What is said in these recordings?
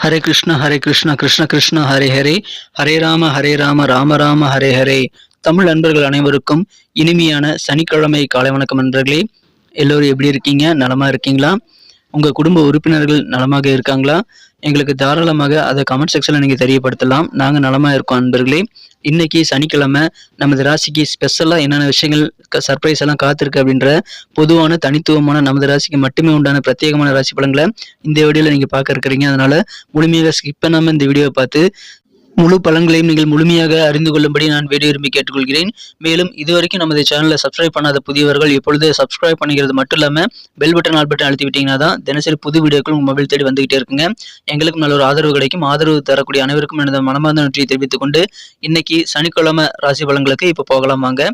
ஹரே கிருஷ்ண கிருஷ்ண கிருஷ்ண ஹரே ஹரே, ஹரே ராம ராம ராம ஹரே ஹரே. தமிழ் நண்பர்கள் அனைவருக்கும் இனிமையான சனிக்கிழமை காலை வணக்கம் நண்பர்களே. எல்லோரும் எப்படி இருக்கீங்க? நலமா இருக்கீங்களா? உங்க குடும்ப உறுப்பினர்கள் நலமாக இருக்காங்களா? எங்களுக்கு தாராளமாக அதை கமெண்ட் செக்ஷன்ல நீங்க தெரியப்படுத்தலாம். நாங்க நலமா இருக்கோம் நண்பர்களே. இன்னைக்கு சனிக்கிழமை நமது ராசிக்கு ஸ்பெஷலா என்னென்ன விஷயங்கள் சர்ப்ரைஸ் எல்லாம் காத்திருக்கு அப்படின்ற பொதுவான தனித்துவமான நமது ராசிக்கு மட்டுமே உண்டான பிரத்யேகமான ராசி பலன்களை இந்த வீடியோல நீங்க பார்க்க இருக்கிறீங்க. அதனால முழுமையாக ஸ்கிப் பண்ணாம இந்த வீடியோவை பார்த்து முழு பலன்களையும் நீங்கள் முழுமையாக அறிந்து கொள்ளும்படி நான் வீடியோ விரும்பி கேட்டுக்கொள்கிறேன். மேலும் இதுவரைக்கும் நமது சேனலை சப்ஸ்கிரைப் பண்ணாத புதியவர்கள் இப்பொழுது சப்ஸ்கிரைப் பண்ணிக்கிறது மட்டும் இல்லாமல் பெல் பட்டன் ஆல் பட்டன் அழுத்தி விட்டீங்கன்னா தான் தினசரி புது வீடியோக்கள் உங்கள் மொபைல் தேடி வந்துகிட்டே இருக்குங்க. எங்களுக்கும் நல்ல ஒரு ஆதரவு கிடைக்கும். ஆதரவு தரக்கூடிய அனைவருக்கும் எனது மனமார்ந்த நன்றியை தெரிவித்துக் கொண்டு இன்னைக்கு சனிக்கிழமை ராசி பலன்களுக்கு இப்போ போகலாம் வாங்க.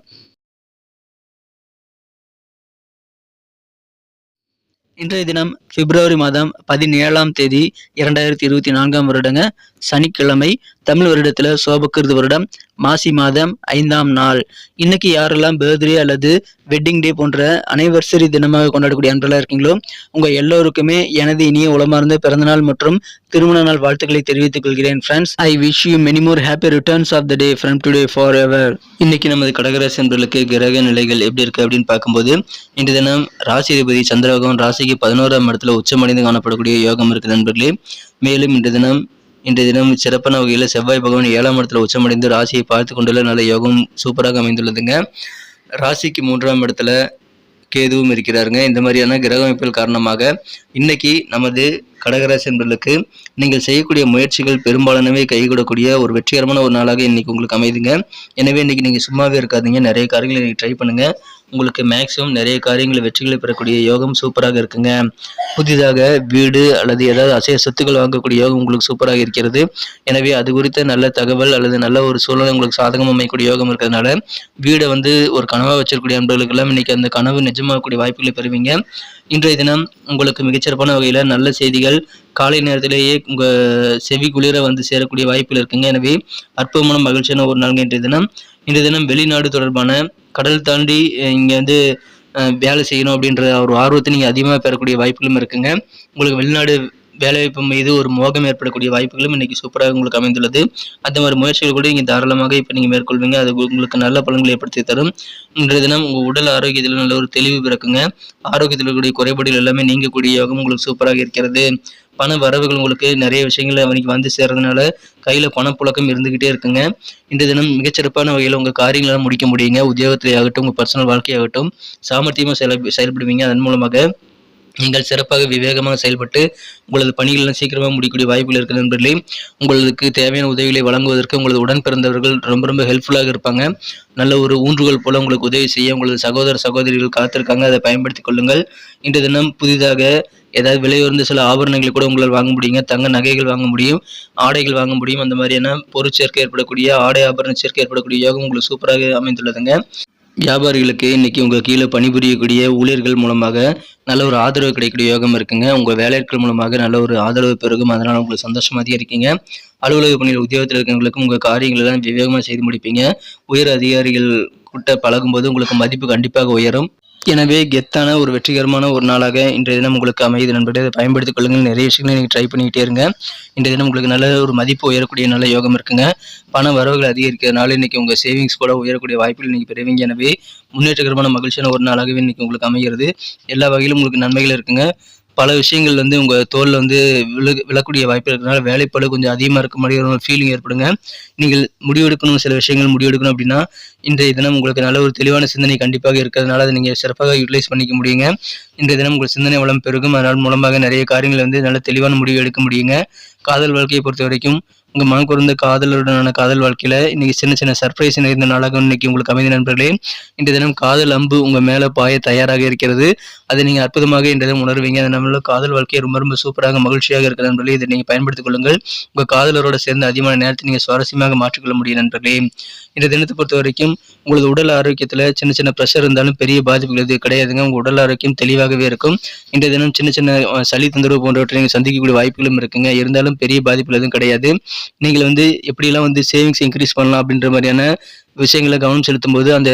இன்றைய தினம் பிப்ரவரி மாதம் 17ஆம் தேதி 2024 வருடங்க, சனிக்கிழமை. தமிழ் வருடத்துல சோபகிருது வருடம் மாசி மாதம் 5ஆம் நாள். இன்னைக்கு யாரெல்லாம் பர்த்டே அல்லது வெட்டிங் டே போன்ற அனிவர்சரி தினமாக கொண்டாடக்கூடிய அன்பர்களாக இருக்கீங்களோ உங்க எல்லோருக்குமே எனது இனிய உளமார்ந்த பிறந்தநாள் மற்றும் திருமண நாள் வாழ்த்துக்களை தெரிவித்துக் கொள்கிறேன். Friends, I wish you many more happy returns of the day from today forever. இன்னைக்கு நமது கடகராசி அன்பர்களுக்கு கிரக நிலைகள் எப்படி இருக்கு அப்படின்னு பார்க்கும்போது, இன்று தினம் ராசி அதிபதி சந்திரபகவான் ராசிக்கு 11ஆம் இடத்துல உச்சமடைந்து காணப்படக்கூடிய யோகம் இருக்குது நண்பர்களே. மேலும் இன்றைய தினம் சிறப்பான வகையில் செவ்வாய் பகவான் 7ஆம் இடத்துல உச்சமடைந்து ராசியை பார்த்து கொண்டுள்ள நல்ல யோகம் சூப்பராக அமைந்துள்ளதுங்க. ராசிக்கு 3ஆம் இடத்துல கேதுவும் இருக்கிறாருங்க. இந்த மாதிரியான கிரக அமைப்புகள் காரணமாக இன்னைக்கு நமது கடகராசி என்பர்களுக்கு நீங்கள் செய்யக்கூடிய முயற்சிகள் பெரும்பாலானவை கைகூடக்கூடிய ஒரு வெற்றிகரமான ஒரு நாளாக இன்னைக்கு உங்களுக்கு அமைதுங்க. எனவே இன்னைக்கு நீங்கள் சும்மாவே இருக்காதீங்க, நிறைய காரியங்களை நீங்கள் ட்ரை பண்ணுங்க. உங்களுக்கு மேக்ஸிமம் நிறைய காரியங்களை வெற்றிகளை பெறக்கூடிய யோகம் சூப்பராக இருக்குங்க. புதிதாக வீடு அல்லது ஏதாவது அசைய சொத்துக்கள் வாங்கக்கூடிய யோகம் உங்களுக்கு சூப்பராக இருக்கிறது. எனவே அது குறித்த நல்ல தகவல் அல்லது நல்ல ஒரு சூழ்நிலை உங்களுக்கு சாதகமாக அமையக்கூடிய யோகம் இருக்கிறதுனால வீடை ஒரு கனவாக வச்சிருக்கக்கூடிய நண்பர்களுக்கெல்லாம் இன்னைக்கு அந்த கனவு நிஜமாகக்கூடிய வாய்ப்புகளை பெறுவீங்க. இன்றைய தினம் உங்களுக்கு மிகச்சிறப்பான வகையில் நல்ல செய்திகள் காலை நேரத்திலேயே உங்கள் செவி குளிர சேரக்கூடிய வாய்ப்புகள் இருக்குங்க. எனவே அற்புதமான மகிழ்ச்சியான ஒரு நாள் இன்றைய தினம் வெளிநாடு தொடர்பான கடல் தாண்டி இங்கே வேலை செய்யணும் அப்படின்ற ஒரு ஆர்வத்தை நீங்கள் அதிகமாக பெறக்கூடிய வாய்ப்புகளும் இருக்குங்க. உங்களுக்கு வெளிநாடு வேலைவாய்ப்பு மீது ஒரு மோகம் ஏற்படக்கூடிய வாய்ப்புகளும் இன்னைக்கு சூப்பராக உங்களுக்கு அமைந்துள்ளது. அந்த மாதிரி முயற்சிகள் கூட இங்கே தாராளமாக இப்போ நீங்கள் மேற்கொள்வீங்க. அது உங்களுக்கு நல்ல பலன்களை ஏற்படுத்தி தரும். இன்றைய தினம் உங்கள் உடல் ஆரோக்கியத்தில் நல்ல ஒரு தெளிவு பிறக்குங்க. ஆரோக்கியத்தில் இருக்கக்கூடிய குறைபாடுகள் எல்லாமே நீங்கக்கூடிய யோகம் உங்களுக்கு சூப்பராக இருக்கிறது. பண வரவுகள் உங்களுக்கு நிறைய விஷயங்கள் அவனுக்கு சேர்றதுனால கையில் பணப்புழக்கம் இருந்துகிட்டே இருக்குங்க. இன்றைய தினம் மிகச்சிறப்பான வகையில் உங்கள் காரியங்களாம் முடிக்க முடியுங்க. உத்தியோகத்திலே ஆகட்டும், உங்கள் பர்சனல் வாழ்க்கையாகட்டும் சாமர்த்தியமாக செயல்படுவீங்க. அதன் மூலமாக நீங்கள் சிறப்பாக விவேகமாக செயல்பட்டு உங்களது பணிகள் சீக்கிரமாக முடிக்கக்கூடிய வாய்ப்புகள் இருக்கிற நண்பர்களே. உங்களுக்கு தேவையான உதவிகளை வழங்குவதற்கு உங்களது உடன் பிறந்தவர்கள் ரொம்ப ஹெல்ப்ஃபுல்லாக இருப்பாங்க. நல்ல ஒரு ஊன்றுகள் போல உங்களுக்கு உதவி செய்ய உங்களது சகோதர சகோதரிகள் காத்திருக்காங்க. அதை பயன்படுத்திக் கொள்ளுங்கள். இன்றைய தினம் புதிதாக ஏதாவது விலையுயர்ந்த சில ஆபரணங்களை கூட உங்களால் வாங்க முடியுங்க. தங்க நகைகள் வாங்க முடியும், ஆடைகள் வாங்க முடியும். அந்த மாதிரியான பொருட்சேர்க்கை ஏற்படக்கூடிய ஆடை ஆபரண சேர்க்கை ஏற்படக்கூடிய யோகம் உங்களுக்கு சூப்பராக அமைந்துள்ளதுங்க. வியாபாரிகளுக்கு இன்னைக்கு உங்கள் கீழே பணிபுரியக்கூடிய ஊழியர்கள் மூலமாக நல்ல ஒரு ஆதரவு கிடைக்கக்கூடிய யோகம் இருக்குங்க. உங்கள் வேலையாட்கள் மூலமாக நல்ல ஒரு ஆதரவு பெருகும். அதனால் உங்களுக்கு சந்தோஷமாக இருக்கீங்க. அலுவலக பணியில் உத்தியோகத்தில் இருக்கிறவங்களுக்கும் உங்கள் காரியங்கள் எல்லாம் விவேகமாக செய்து முடிப்பீங்க. உயர் அதிகாரிகள் கிட்ட பழகும்போது உங்களுக்கு மதிப்பு கண்டிப்பாக உயரும். எனவே கெத்தான ஒரு வெற்றிகரமான ஒரு நாளாக இன்றைய தினம் உங்களுக்கு அமைது நண்பர்களே. அதை பயன்படுத்திக் கொள்ளுங்கள். நிறைய விஷயங்களை நீங்கள் ட்ரை பண்ணிக்கிட்டே இருங்க. இன்றைய தினம் உங்களுக்கு நல்ல ஒரு மதிப்பு உயரக்கூடிய நல்ல யோகம் இருக்குங்க. பண வரவுகள் அதிகரிக்கிறதுனால இன்னைக்கு உங்கள் சேவிங்ஸ் கூட உயரக்கூடிய வாய்ப்புகள் நீங்கள் பெறுவீங்க. எனவே முன்னேற்றகரமான மகிழ்ச்சியான ஒரு நாளாகவே இன்னைக்கு உங்களுக்கு அமைகிறது. எல்லா வகையிலும் உங்களுக்கு நன்மைகள் இருக்குங்க. பல விஷயங்கள் உங்கள் தோலில் விழக்கூடிய வாய்ப்பு இருக்கிறதுனால வேலைப்பளு கொஞ்சம் அதிகமாக இருக்க மாதிரி ஒரு ஃபீலிங் ஏற்படுங்க. நீங்கள் முடிவெடுக்கணும், சில விஷயங்கள் முடிவெடுக்கணும் அப்படின்னா இன்றைய தினம் உங்களுக்கு நல்ல ஒரு தெளிவான சிந்தனை கண்டிப்பாக இருக்கிறதுனால அதை நீங்கள் சிறப்பாக யூட்டிலைஸ் பண்ணிக்க முடியுங்க. இன்றைய தினம் உங்கள் சிந்தனை வளம் பெருகும். அதனால் மூலமாக நிறைய காரியங்கள் நல்ல தெளிவான முடிவு எடுக்க முடியுங்க. காதல் வாழ்க்கையை பொறுத்த வரைக்கும் உங்கள் மனம் குறைந்த காதலருடனான காதல் வாழ்க்கையில் இன்னைக்கு சின்ன சின்ன சர்ப்ரைஸ் நிறைந்த நாளாக இன்னைக்கு உங்களுக்கு அமைதி நண்பர்களே. இன்றைய தினம் காதல் அம்பு உங்கள் மேலே பாய தயாராக இருக்கிறது. அதை நீங்கள் அற்புதமாக இன்றைய தினம் உணர்வீங்க. அது நம்மளோட காதல் வாழ்க்கையை ரொம்ப சூப்பராக மகிழ்ச்சியாக இருக்கிற நண்பர்களே. இதை நீங்கள் பயன்படுத்திக் கொள்ளுங்கள். உங்கள் காதலரோட சேர்ந்து அதிகமான நேரத்தை நீங்கள் சுவாரஸ்யமாக மாற்றிக்கொள்ள முடியும் நண்பர்களே. இந்த தினத்தை பொறுத்த வரைக்கும் உங்களது உடல் ஆரோக்கியத்தில் சின்ன சின்ன ப்ரெஷர் இருந்தாலும் பெரிய பாதிப்புகள் எதுவும் கிடையாதுங்க. உங்கள் உடல் ஆரோக்கியம் தெளிவாகவே இருக்கும். இன்றைய தினம் சின்ன சின்ன சளி தொந்தரவு போன்றவற்றை நீங்கள் சந்திக்கக்கூடிய வாய்ப்புகளும் இருக்குங்க. இருந்தாலும் பெரிய பாதிப்புகள் எதுவும் கிடையாது. நீங்கள் எப்படிலாம் சேவிங்ஸ் இன்க்ரீஸ் பண்ணலாம் அப்படின்ற மாதிரியான விஷயங்களை கவனம் செலுத்தும் போது அந்த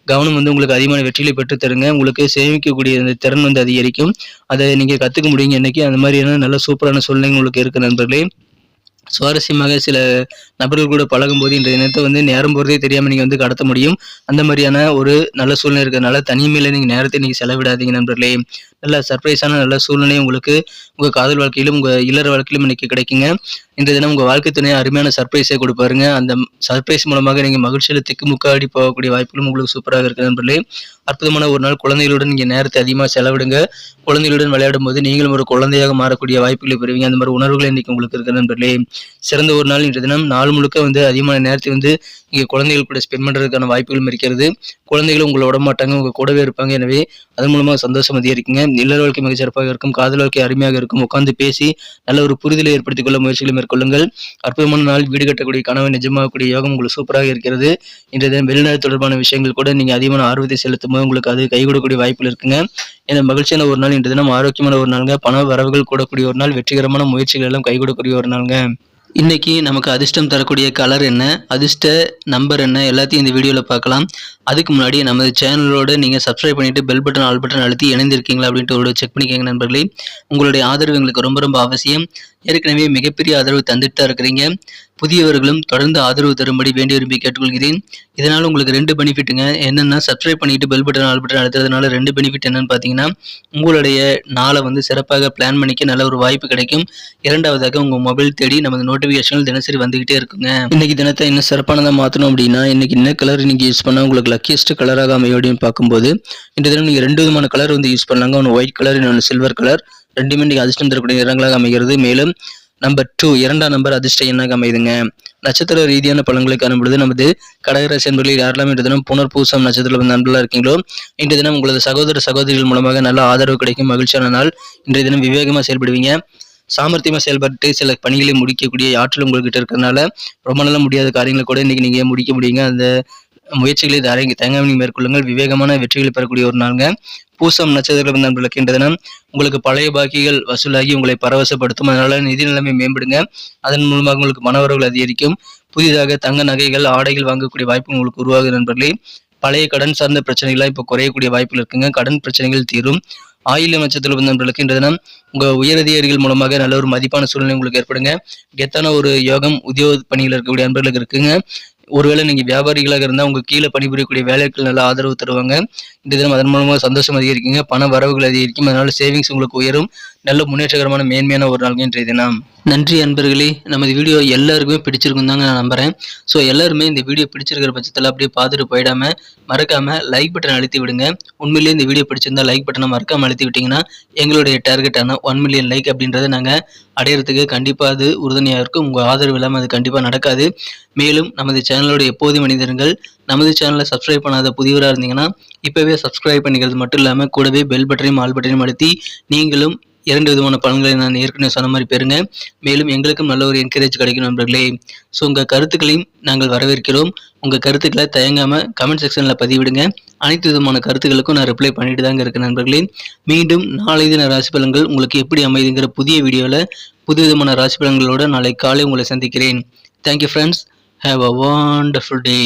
கவனம் வந்து உங்களுக்கு அதிகமான வெற்றிகளை பெற்று தருங்க. உங்களுக்கு சேமிக்கக்கூடிய அந்த திறன் வந்து அதிகரிக்கும். அதை நீங்க கத்துக்க முடியுங்க இன்னைக்கு. அந்த மாதிரியான நல்ல சூப்பரான சூழ்நிலை உங்களுக்கு இருக்கு நண்பர்களே. சுவாரஸ்யமாக சில நபர்கள் கூட பழகும்போது இன்றைய தினத்தை வந்து நேரம் போறதே தெரியாம நீங்க வந்து கடத்த முடியும். அந்த மாதிரியான ஒரு நல்ல சூழ்நிலை இருக்கிறதுனால தனிமையில நீங்க நேரத்தை நீங்க செலவிடாதீங்க நண்பர்களே. நல்ல சர்ப்ரைஸான நல்ல சூழ்நிலை உங்களுக்கு உங்க காதல் வாழ்க்கையிலும் உங்க இல்லற வாழ்க்கையிலும் இன்னைக்கு கிடைக்குங்க. இன்றைய தினம் உங்க வாழ்க்கை துணை அருமையான சர்ப்ரைஸை கொடுப்பாருங்க. அந்த சர்ப்ரைஸ் மூலமாக நீங்க மகிழ்ச்சியில திக்குமுக்காடி போகக்கூடிய வாய்ப்புகளும் உங்களுக்கு சூப்பராக இருக்கு நண்பர்களே. அற்புதமான ஒரு நாள் குழந்தைகளுடன் நீங்க நேரத்தை அதிகமாக செலவிடுங்க. குழந்தைகளுடன் விளையாடும் போது நீங்களும் ஒரு குழந்தையாக மாறக்கூடிய வாய்ப்புகளை பெறுவீங்க. அந்த மாதிரி உணர்வுகள் இன்னைக்கு உங்களுக்கு இருக்கு நண்பர்களே. சிறந்த ஒரு நாள் இன்றைய தினம் நாள் முழுக்க வந்து அதிகமான நேரத்தை வந்து இங்கே குழந்தைகள் கூட ஸ்பெண்ட் பண்ணுறதுக்கான வாய்ப்புகளும் இருக்கிறது. குழந்தைகளும் உங்களை விட மாட்டாங்க, உங்கள் கூடவே இருப்பாங்க. எனவே அதன் மூலமாக சந்தோஷம் அதிகரிக்குங்க. இல்லற வாழ்க்கை மிகச் சிறப்பாக இருக்கும், காதல் வாழ்க்கை அருமையாக இருக்கும். உட்கார்ந்து பேசி நல்ல ஒரு புரிதலை ஏற்படுத்திக் கொள்ள முயற்சிகளை மேற்கொள்ளுங்கள். அற்புதமான நாள், வீடு கட்டக்கூடிய கனவை நிஜமாகக்கூடிய யோகம் உங்களுக்கு சூப்பராக இருக்கிறது. இன்றைய தினம் வெளிநாடு தொடர்பான விஷயங்கள் கூட நீங்கள் அதிகமான ஆர்வத்தை செலுத்தும் போது உங்களுக்கு அது கை கொடுக்கக்கூடிய வாய்ப்புகள் இருக்குங்க. ஏன்னா மகிழ்ச்சியான ஒரு நாள் இன்றைய தினம், ஆரோக்கியமான ஒரு நாளுங்க. பண வரவுகள் கூடக்கூடிய ஒரு நாள், வெற்றிகரமான முயற்சிகள் எல்லாம் கை கொடுக்கக்கூடிய ஒரு நாளுங்க. இன்னைக்கு நமக்கு அதிர்ஷ்டம் தரக்கூடிய கலர் என்ன, அதிர்ஷ்ட நம்பர் என்ன, எல்லாத்தையும் இந்த வீடியோவில் பார்க்கலாம். அதுக்கு முன்னாடி நமது சேனலோட நீங்கள் சப்ஸ்கிரைப் பண்ணிட்டு பெல் பட்டன் ஆல் பட்டன் அழுத்தி இணைந்திருக்கீங்களா அப்படின்ட்டு ஒரு செக் பண்ணிக்கோங்க நண்பர்களே. உங்களுடைய ஆதரவு எங்களுக்கு ரொம்ப ரொம்ப அவசியம். ஏற்கனவே மிகப்பெரிய ஆதரவு தந்துட்டு தான் இருக்கிறீங்க. புதியவர்களும் தொடர்ந்து ஆதரவு தரும்படி வேண்டி விரும்பி கேட்டுக்கொள்கிறேன். இதனால் உங்களுக்கு 2 பெனிஃபிட்டுங்க. என்னென்னா, சப்ஸ்கிரைப் பண்ணிட்டு பெல் பட்டன் ஆல் பட்டன் அழுத்துறதுனால 2 பெனிஃபிட் என்னன்னு பார்த்தீங்கன்னா, உங்களுடைய நாளை வந்து சிறப்பாக பிளான் பண்ணிக்க நல்ல ஒரு வாய்ப்பு கிடைக்கும். இரண்டாவதாக உங்கள் மொபைல் தேடி நமது நோட்டிஃபிகேஷன்கள் தினசரி வந்துகிட்டே இருக்குங்க. இன்னைக்கு தினத்தை இன்னும் சிறப்பானதாக மாற்றணும் அப்படின்னா, இன்னைக்கு என்ன கலர் நீங்கள் யூஸ் பண்ணால் உங்களுக்கு லக்கியஸ்ட் கலராக அமையும் அப்படின்னு பார்க்கும்போது, இந்த தினம் நீங்கள் 2 விதமான கலர் வந்து யூஸ் பண்ணலாங்க. ஒன்று ஒயிட் கலர், இன்னொன்று சில்வர் கலர். ரெண்டுமே நீங்கள் அதிர்ஷ்டம் தரக்கூடிய நிறங்களாக அமைகிறது. மேலும் நம்பர் 2 2ஆம் நம்பர் அதிர்ஷ்ட எண்ணாக அமைதுங்க. நட்சத்திர ரீதியான பலன்களை காணும்பொழுது நமது கடகராசி என்பர்களில் யாரெல்லாம் இன்று தினம் புனர்பூசம் நட்சத்திரத்தில் நண்பர்களாக இருக்கீங்களோ, இன்றைய தினம் உங்களது சகோதர சகோதரிகள் மூலமாக நல்ல ஆதரவு கிடைக்கும். மகிழ்ச்சியான நாள். இன்றைய தினம் விவேகமாக செயல்படுவீங்க. சாமர்த்தியமாக செயல்பட்டு சில பணிகளை முடிக்கக்கூடிய ஆற்றல் உங்கள்கிட்ட இருக்கிறதுனால ரொம்ப நாள முடியாத காரியங்களை கூட இன்னைக்கு நீங்க முடிக்க முடியுங்க. அந்த முயற்சிகளை தயங்காமல் மேற்கொள்ளுங்கள். விவேகமான வெற்றிகளை பெறக்கூடிய ஒரு நாளுங்க. பூசம் நட்சத்திரம் நண்பர்களுக்கு இன்றைய தினம் உங்களுக்கு பழைய பாக்கிகள் வசூலாகி உங்களை பரவசப்படுத்தும். அதனால நிதி நிலைமை மேம்படுங்க. அதன் மூலமாக உங்களுக்கு மனவரவுகள் அதிகரிக்கும். புதிதாக தங்க நகைகள் ஆடைகள் வாங்கக்கூடிய வாய்ப்பு உங்களுக்கு உருவாகுது நண்பர்களே. பழைய கடன் சார்ந்த பிரச்சனைகள்லாம் இப்போ குறையக்கூடிய வாய்ப்புகள் இருக்குங்க. கடன் பிரச்சனைகள் தீரும். ஆயில்யம் நட்சத்திரம் நண்பர்களுக்கு இன்றைய தினம் உங்க உயரதிகாரிகள் மூலமாக நல்ல ஒரு மதிப்பான சூழ்நிலை உங்களுக்கு ஏற்படுங்க. கெத்தான ஒரு யோகம் உத்தியோக பணியில் இருக்கக்கூடிய நண்பர்களுக்கு இருக்குங்க. ஒருவேளை நீங்க வியாபாரிகளாக இருந்தால் உங்க கீழே பணிபுரியக்கூடிய வேலைக்கு நல்ல ஆதரவு தருவாங்க. இந்த தினம் அதன் மூலமாக சந்தோஷம் அதிகரிக்குங்க. பண வரவுகள் அதிகரிக்கும். அதனால சேவிங்ஸ் உங்களுக்கு உயரும். நல்ல முன்னேற்றகரமான மேன்மையான ஒரு நாள் இன்றைய தினம். நன்றி அன்பர்களே. நமது வீடியோ எல்லாருக்குமே பிடிச்சிருக்கும் தாங்க நான் நம்புறேன். ஸோ எல்லாருமே இந்த வீடியோ பிடிச்சிருக்கிற பட்சத்தில் அப்படியே பார்த்துட்டு போயிடாம மறக்காம லைக் பட்டன் அழுத்தி விடுங்க. உண்மையிலேயே இந்த வீடியோ பிடிச்சிருந்தா லைக் பட்டனை மறக்காம அழுத்தி விட்டீங்கன்னா எங்களுடைய டார்கெட்டான 1 மில்லியன் லைக் அப்படின்றத நாங்கள் அடையிறதுக்கு கண்டிப்பாக அது உறுதுணையாக இருக்கும். உங்கள் ஆதரவு இல்லாமல் அது கண்டிப்பாக நடக்காது. மேலும் நமது சேனலோட எப்போதும் மனிதர்கள் நமது சேனலை சப்ஸ்கிரைப் பண்ணாத புதியவராக இருந்தீங்கன்னா இப்போவே சப்ஸ்கிரைப் பண்ணிக்கிறது மட்டும் இல்லாமல் கூடவே பெல் பட்டனையும் ஆல் பட்டனையும் அழுத்தி நீங்களும் 2 விதமான பலன்களை நான் ஏற்கனவே சொன்ன மாதிரி பெறுங்க. மேலும் எங்களுக்கும் நல்ல ஒரு என்கரேஜ் கிடைக்கும் நண்பர்களே. ஸோ உங்கள் கருத்துக்களையும் நாங்கள் வரவேற்கிறோம். உங்கள் கருத்துக்களை தயங்காமல் கமெண்ட் செக்ஷனில் பதிவிடுங்க. அனைத்து விதமான கருத்துக்களுக்கும் நான் ரிப்ளை பண்ணிட்டு தாங்க இருக்கேன் நண்பர்களே. மீண்டும் நாளை தின ராசி பலன்கள் உங்களுக்கு எப்படி அமைதுங்கிற புதிய வீடியோவில் புது விதமான ராசி பலன்களோட நாளை காலை உங்களை சந்திக்கிறேன். Thank you friends. Have a wonderful day.